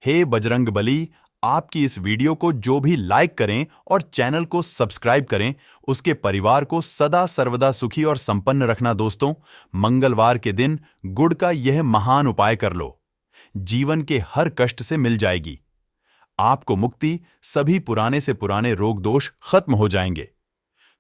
हे बजरंगबली, आपकी इस वीडियो को जो भी लाइक करें और चैनल को सब्सक्राइब करें, उसके परिवार को सदा सर्वदा सुखी और संपन्न रखना। दोस्तों, मंगलवार के दिन गुड़ का यह महान उपाय कर लो, जीवन के हर कष्ट से मिल जाएगी आपको मुक्ति, सभी पुराने से पुराने रोग दोष खत्म हो जाएंगे।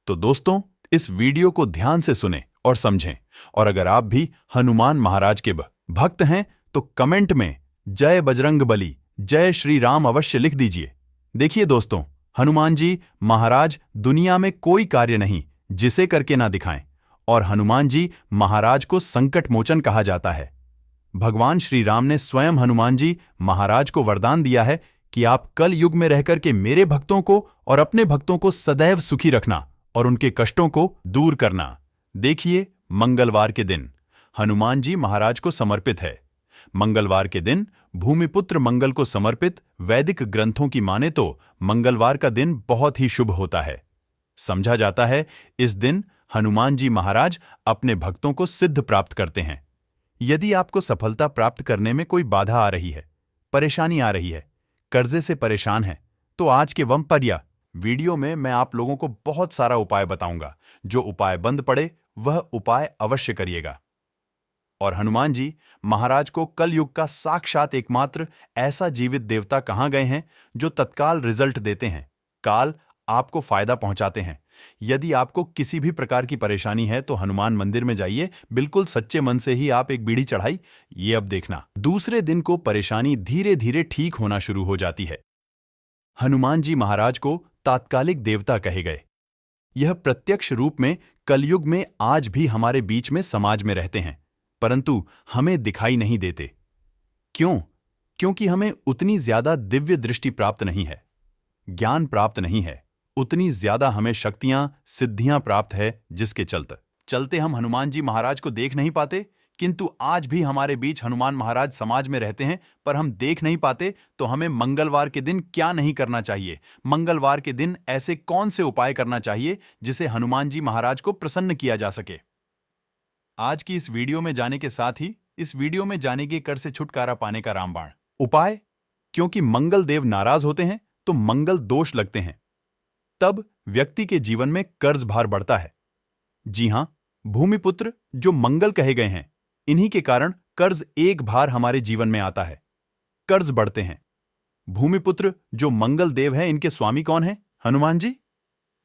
तो दोस्तों, इस वीडियो को ध्यान से सुनें और समझें, और अगर आप भी हनुमान महाराज के भक्त हैं तो कमेंट में जय बजरंगबली, जय श्री राम अवश्य लिख दीजिए। देखिए दोस्तों, हनुमान जी महाराज दुनिया में कोई कार्य नहीं जिसे करके ना दिखाएं, और हनुमान जी महाराज को संकट मोचन कहा जाता है। भगवान श्री राम ने स्वयं हनुमान जी महाराज को वरदान दिया है कि आप कल युग में रहकर के मेरे भक्तों को और अपने भक्तों को सदैव सुखी रखना और उनके कष्टों को दूर करना। देखिए, मंगलवार के दिन हनुमान जी महाराज को समर्पित है। मंगलवार के दिन भूमिपुत्र मंगल को समर्पित वैदिक ग्रंथों की माने तो मंगलवार का दिन बहुत ही शुभ होता है। समझा जाता है इस दिन हनुमान जी महाराज अपने भक्तों को सिद्ध प्राप्त करते हैं। यदि आपको सफलता प्राप्त करने में कोई बाधा आ रही है, परेशानी आ रही है, कर्जे से परेशान है, तो आज के वमपर्या वीडियो में मैं आप लोगों को बहुत सारा उपाय बताऊंगा। जो उपाय बंद पड़े वह उपाय अवश्य करिएगा। और हनुमान जी महाराज को कल युग का साक्षात एकमात्र ऐसा जीवित देवता कहाँ गए हैं जो तत्काल रिजल्ट देते हैं, काल आपको फायदा पहुंचाते हैं। यदि आपको किसी भी प्रकार की परेशानी है तो हनुमान मंदिर में जाइए, बिल्कुल सच्चे मन से ही आप एक बीड़ी चढ़ाई। ये अब देखना, दूसरे दिन को परेशानी धीरे धीरे ठीक होना शुरू हो जाती है। हनुमान जी महाराज को तात्कालिक देवता कहे गए। यह प्रत्यक्ष रूप में कलयुग में आज भी हमारे बीच में समाज में रहते हैं, परंतु हमें दिखाई नहीं देते। क्यों? क्योंकि हमें उतनी ज्यादा दिव्य दृष्टि प्राप्त नहीं है, ज्ञान प्राप्त नहीं है, उतनी ज्यादा हमें शक्तियां सिद्धियां प्राप्त है, जिसके चलते हम हनुमान जी महाराज को देख नहीं पाते। किंतु आज भी हमारे बीच हनुमान महाराज समाज में रहते हैं, पर हम देख नहीं पाते। तो हमें मंगलवार के दिन क्या नहीं करना चाहिए? मंगलवार के दिन ऐसे कौन से उपाय करना चाहिए जिसे हनुमान जी महाराज को प्रसन्न किया जा सके? आज की इस वीडियो में जाने के साथ ही इस वीडियो में जानेंगे कर से छुटकारा पाने का रामबाण उपाय। क्योंकि मंगल देव नाराज होते हैं तो मंगल दोष लगते हैं, तब व्यक्ति के जीवन में कर्ज भार बढ़ता है। जी हां, भूमिपुत्र जो मंगल कहे गए हैं, इन्हीं के कारण कर्ज एक भार हमारे जीवन में आता है, कर्ज बढ़ते हैं। भूमिपुत्र जो मंगल देव है, इनके स्वामी कौन है? हनुमान जी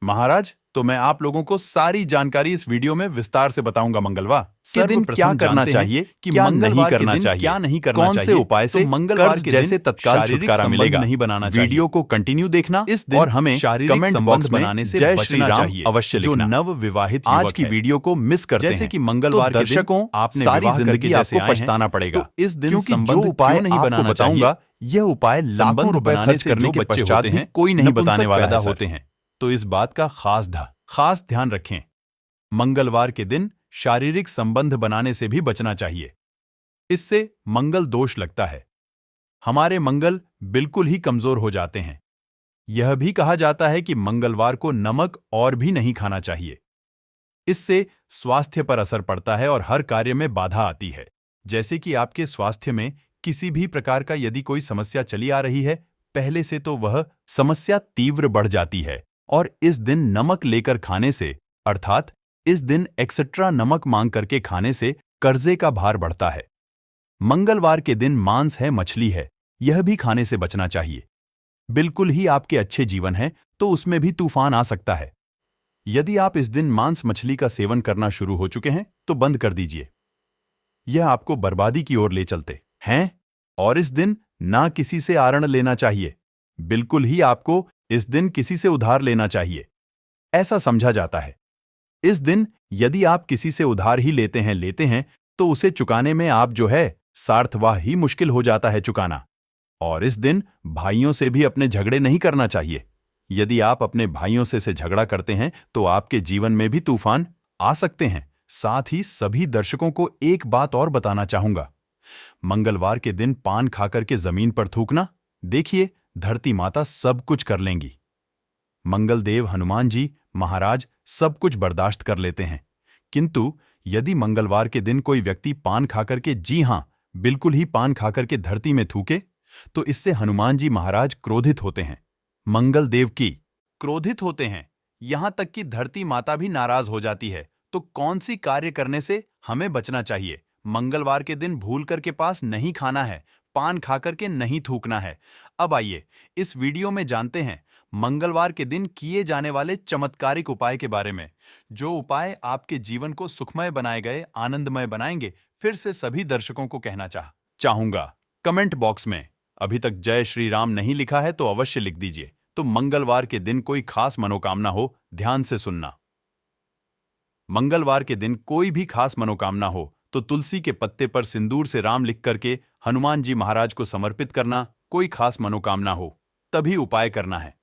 महाराज। तो मैं आप लोगों को सारी जानकारी इस वीडियो में विस्तार से बताऊंगा। मंगलवार के दिन क्या करना चाहिए, क्या नहीं करना चाहिए, क्या नहीं करना चाहिए, कौन से उपाय से मंगलवार के जैसे तत्काल छुटकारा मिलेगा, नहीं बनाना चाहिए। वीडियो को कंटिन्यू देखना इस दिन, और हमें कमेंट बॉक्स बनाने से जय श्री राम अवश्य लिखना। जो नव विवाहित आज की वीडियो को मिस करते हैं, जैसे कि मंगलवार के दर्शकों, आपने सारी जिंदगी आपको पछताना पड़ेगा। इस दिन जो उपाय नहीं बनाना बताऊंगा, यह उपाय लाखों रुपए खर्च करने के पश्चात हैं, कोई नहीं बताने वाला होते हैं। तो इस बात का खास ध्यान रखें। मंगलवार के दिन शारीरिक संबंध बनाने से भी बचना चाहिए, इससे मंगल दोष लगता है। हमारे मंगल बिल्कुल ही कमजोर हो जाते हैं। यह भी कहा जाता है कि मंगलवार को नमक और भी नहीं खाना चाहिए, इससे स्वास्थ्य पर असर पड़ता है और हर कार्य में बाधा आती है। जैसे कि आपके स्वास्थ्य में किसी भी प्रकार का यदि कोई समस्या चली आ रही है पहले से, तो वह समस्या तीव्र बढ़ जाती है। और इस दिन नमक लेकर खाने से, अर्थात इस दिन एक्स्ट्रा नमक मांग करके खाने से कर्जे का भार बढ़ता है। मंगलवार के दिन मांस है, मछली है, यह भी खाने से बचना चाहिए। बिल्कुल ही आपके अच्छे जीवन है तो उसमें भी तूफान आ सकता है। यदि आप इस दिन मांस मछली का सेवन करना शुरू हो चुके हैं तो बंद कर दीजिए, यह आपको बर्बादी की ओर ले चलते हैं। और इस दिन ना किसी से आरण लेना चाहिए, बिल्कुल ही आपको इस दिन किसी से उधार लेना चाहिए, ऐसा समझा जाता है। इस दिन यदि आप किसी से उधार ही लेते हैं तो उसे चुकाने में आप जो है सार्थवाह ही मुश्किल हो जाता है चुकाना। और इस दिन भाइयों से भी अपने झगड़े नहीं करना चाहिए। यदि आप अपने भाइयों से झगड़ा करते हैं तो आपके जीवन में भी तूफान आ सकते हैं। साथ ही सभी दर्शकों को एक बात और बताना चाहूंगा, मंगलवार के दिन पान खाकर के जमीन पर थूकना, देखिए धरती माता सब कुछ कर लेंगी। मंगल देव हनुमान जी महाराज सब कुछ बर्दाश्त कर लेते हैं, किंतु यदि मंगलवार के दिन कोई व्यक्ति पान खाकर के, जी हां बिल्कुल ही पान खाकर के धरती में थूके, तो इससे हनुमान जी महाराज क्रोधित होते हैं, मंगल देव की क्रोधित होते हैं, यहां तक कि धरती माता भी नाराज हो जाती है। तो कौन सी कार्य करने से हमें बचना चाहिए? मंगलवार के दिन भूल कर के पास नहीं खाना है, पान खा करके नहीं थूकना है। अब आइए इस वीडियो में जानते हैं मंगलवार के दिन किए जाने वाले चमत्कारिक उपाय के बारे में, जो उपाय आपके जीवन को सुखमय बनाए गए, आनंदमय बनाएंगे। फिर से सभी दर्शकों को कहना चाहूंगा कमेंट बॉक्स में अभी तक जय श्री राम नहीं लिखा है तो अवश्य लिख दीजिए। तो मंगलवार के दिन कोई खास मनोकामना हो, ध्यान से सुनना। मंगलवार के दिन कोई भी खास मनोकामना हो तो तुलसी के पत्ते पर सिंदूर से राम लिख करके हनुमान जी महाराज को समर्पित करना। कोई खास मनोकामना हो तभी उपाय करना है।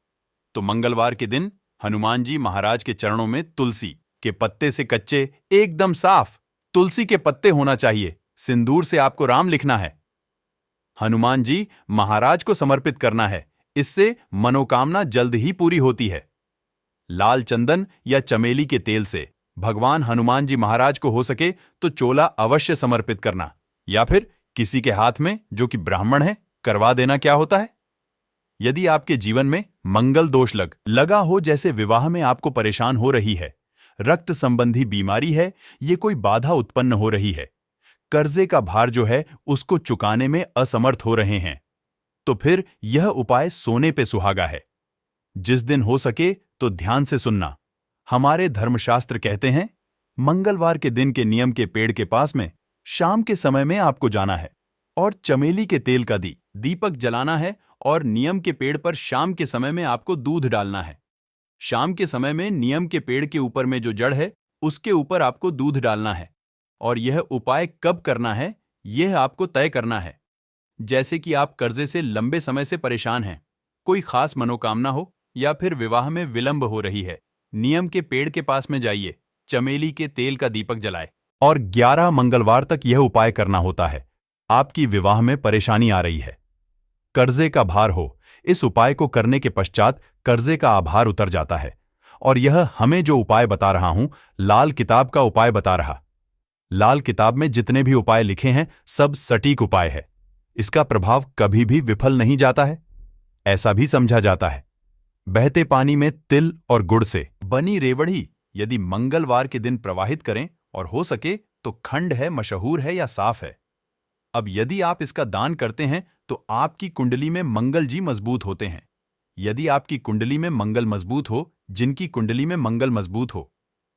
तो मंगलवार के दिन हनुमान जी महाराज के चरणों में तुलसी के पत्ते से कच्चे, एकदम साफ तुलसी के पत्ते होना चाहिए। सिंदूर से आपको राम लिखना है, हनुमान जी महाराज को समर्पित करना है। इससे मनोकामना जल्द ही पूरी होती है। लाल चंदन या चमेली के तेल से भगवान हनुमान जी महाराज को हो सके तो चोला अवश्य समर्पित करना, या फिर किसी के हाथ में जो कि ब्राह्मण है करवा देना। क्या होता है, यदि आपके जीवन में मंगल दोष लगा हो, जैसे विवाह में आपको परेशान हो रही है, रक्त संबंधी बीमारी है, ये कोई बाधा उत्पन्न हो रही है, कर्जे का भार जो है उसको चुकाने में असमर्थ हो रहे हैं, तो फिर यह उपाय सोने पे सुहागा है। जिस दिन हो सके तो ध्यान से सुनना। हमारे धर्मशास्त्र कहते हैं मंगलवार के दिन के नियम के पेड़ के पास में शाम के समय में आपको जाना है और चमेली के तेल का दीपक जलाना है, और नियम के पेड़ पर शाम के समय में आपको दूध डालना है। शाम के समय में नियम के पेड़ के ऊपर में जो जड़ है उसके ऊपर आपको दूध डालना है। और यह उपाय कब करना है यह आपको तय करना है। जैसे कि आप कर्जे से लंबे समय से परेशान हैं, कोई खास मनोकामना हो, या फिर विवाह में विलंब हो रही है, नियम के पेड़ के पास में जाइए, चमेली के तेल का दीपक जलाए, और 11 मंगलवार तक यह उपाय करना होता है। आपकी विवाह में परेशानी आ रही है, कर्जे का भार हो, इस उपाय को करने के पश्चात कर्जे का आभार उतर जाता है। और यह हमें जो उपाय बता रहा हूं, लाल किताब का उपाय बता रहा। लाल किताब में जितने भी उपाय लिखे हैं सब सटीक उपाय है, इसका प्रभाव कभी भी विफल नहीं जाता है। ऐसा भी समझा जाता है बहते पानी में तिल और गुड़ से बनी रेवड़ी यदि मंगलवार के दिन प्रवाहित करें, और हो सके तो खंड है, मशहूर है या साफ है। अब यदि आप इसका दान करते हैं तो आपकी कुंडली में मंगल जी मजबूत होते हैं। यदि आपकी कुंडली में मंगल मजबूत हो, जिनकी कुंडली में मंगल मजबूत हो,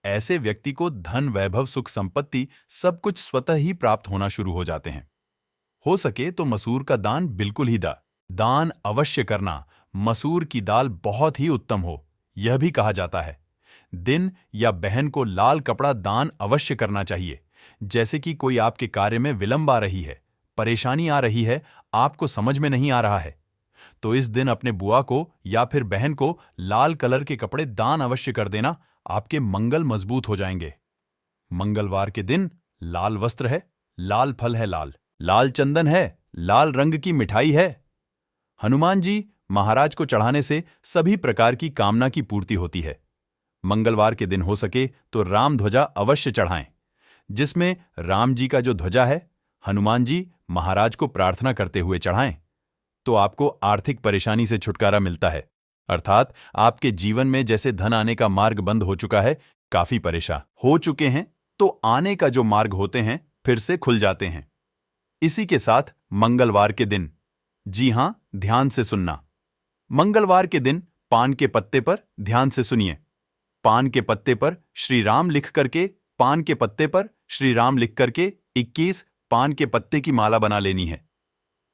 ऐसे व्यक्ति को धन, वैभव, सुख, संपत्ति सब कुछ स्वतः ही प्राप्त होना शुरू हो जाते हैं। हो सके तो मसूर का दान बिल्कुल ही दान अवश्य करना। मसूर की दाल बहुत ही उत्तम हो, यह भी कहा जाता है। दिन या बहन को लाल कपड़ा दान अवश्य करना चाहिए। जैसे कि कोई आपके कार्य में विलंब आ रही है, परेशानी आ रही है, आपको समझ में नहीं आ रहा है, तो इस दिन अपने बुआ को या फिर बहन को लाल कलर के कपड़े दान अवश्य कर देना। आपके मंगल मजबूत हो जाएंगे। मंगलवार के दिन लाल वस्त्र है, लाल फल है, लाल चंदन है, लाल रंग की मिठाई है। हनुमान जी महाराज को चढ़ाने से सभी प्रकार की कामना की पूर्ति होती है। मंगलवार के दिन हो सके तो राम ध्वजा अवश्य चढ़ाएं, जिसमें राम जी का जो ध्वजा है हनुमान जी महाराज को प्रार्थना करते हुए चढ़ाएं, तो आपको आर्थिक परेशानी से छुटकारा मिलता है। अर्थात आपके जीवन में जैसे धन आने का मार्ग बंद हो चुका है, काफी परेशान हो चुके हैं, तो आने का जो मार्ग होते हैं फिर से खुल जाते हैं। इसी के साथ मंगलवार के दिन, जी हां, ध्यान से सुनना, मंगलवार के दिन पान के पत्ते पर ध्यान से सुनिए। पान के पत्ते पर श्री राम लिख करके, पान के पत्ते पर श्री राम लिख करके 21 पान के पत्ते की माला बना लेनी है,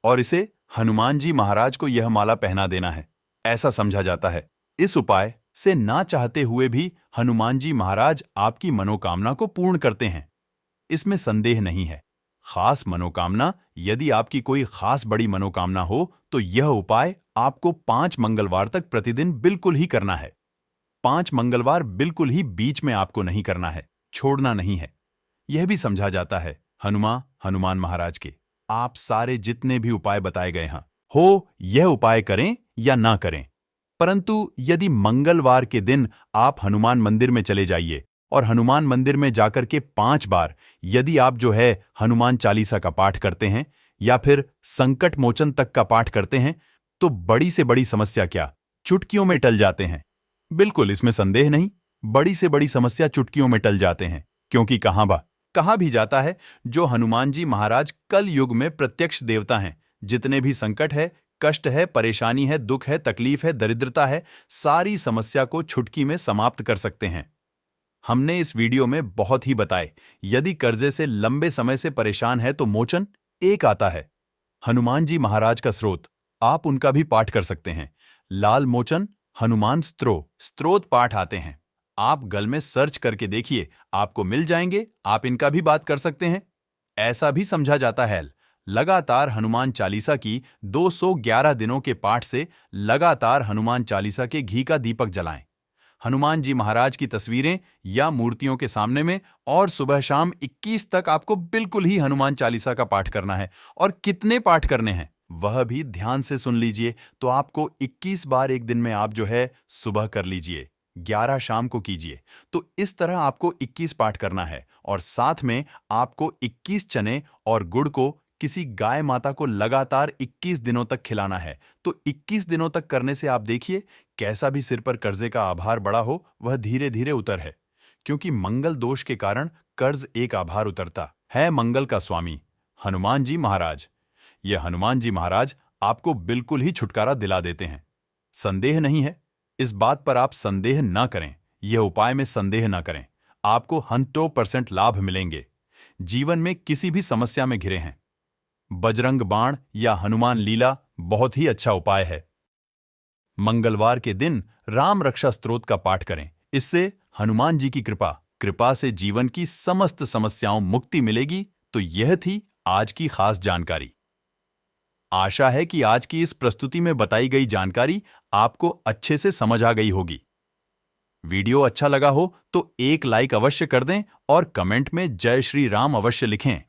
और इसे हनुमान जी महाराज को यह माला पहना देना है। ऐसा समझा जाता है इस उपाय से ना चाहते हुए भी हनुमान जी महाराज आपकी मनोकामना को पूर्ण करते हैं, इसमें संदेह नहीं है। खास मनोकामना, यदि आपकी कोई खास बड़ी मनोकामना हो तो यह उपाय आपको 5 मंगलवार तक प्रतिदिन बिल्कुल ही करना है। 5 मंगलवार बिल्कुल ही बीच में आपको नहीं करना है, छोड़ना नहीं है। यह भी समझा जाता है हनुमान महाराज के आप सारे जितने भी उपाय बताए गए हैं हो, यह उपाय करें या ना करें, परंतु यदि मंगलवार के दिन आप हनुमान मंदिर में चले जाइए और हनुमान मंदिर में जाकर के 5 बार यदि आप जो है हनुमान चालीसा का पाठ करते हैं, या फिर संकट मोचन तक का पाठ करते हैं तो बड़ी से बड़ी समस्या क्या चुटकियों में टल जाते हैं। बिल्कुल, इसमें संदेह नहीं। बड़ी से बड़ी समस्या चुटकियों में टल जाते हैं, क्योंकि कहा भी जाता है जो हनुमान जी महाराज कल युग में प्रत्यक्ष देवता हैं। जितने भी संकट है, कष्ट है, परेशानी है, दुख है, तकलीफ है, दरिद्रता है, सारी समस्या को चुटकी में समाप्त कर सकते हैं। हमने इस वीडियो में बहुत ही बताए। यदि कर्जे से लंबे समय से परेशान है तो मोचन एक आता है, हनुमान जी महाराज का स्रोत। आप उनका भी पाठ कर सकते हैं। लाल मोचन हनुमान स्त्रोत पाठ आते हैं। आप गल में सर्च करके देखिए, आपको मिल जाएंगे। आप इनका भी बात कर सकते हैं। ऐसा भी समझा जाता है लगातार हनुमान चालीसा की 211 दिनों के पाठ से लगातार हनुमान चालीसा के घी का दीपक जलाएं, हनुमान जी महाराज की तस्वीरें या मूर्तियों के सामने में, और सुबह शाम 21 तक आपको बिल्कुल ही हनुमान चालीसा का पाठ करना है। और कितने पाठ करने हैं वह भी ध्यान से सुन लीजिए। तो आपको 21 बार एक दिन में आप जो है सुबह कर लीजिए, 11 शाम को कीजिए। तो इस तरह आपको 21 पाठ करना है। और साथ में आपको 21 चने और गुड़ को किसी गाय माता को लगातार 21 दिनों तक खिलाना है। तो 21 दिनों तक करने से आप देखिए कैसा भी सिर पर कर्जे का आभार बड़ा हो वह धीरे धीरे उतर है, क्योंकि मंगल दोष के कारण कर्ज एक आभार उतरता है। मंगल का स्वामी हनुमान जी महाराज, ये हनुमान जी महाराज आपको बिल्कुल ही छुटकारा दिला देते हैं। संदेह नहीं है, इस बात पर आप संदेह ना करें। यह उपाय में संदेह ना करें। आपको 100% लाभ मिलेंगे। जीवन में किसी भी समस्या में घिरे हैं, बजरंग बाण या हनुमान लीला बहुत ही अच्छा उपाय है। मंगलवार के दिन राम रक्षा स्तोत्र का पाठ करें। इससे हनुमान जी की कृपा से जीवन की समस्त समस्याओं मुक्ति मिलेगी। तो यह थी आज की खास जानकारी। आशा है कि आज की इस प्रस्तुति में बताई गई जानकारी आपको अच्छे से समझ आ गई होगी। वीडियो अच्छा लगा हो तो एक लाइक अवश्य कर दें और कमेंट में जय श्री राम अवश्य लिखें।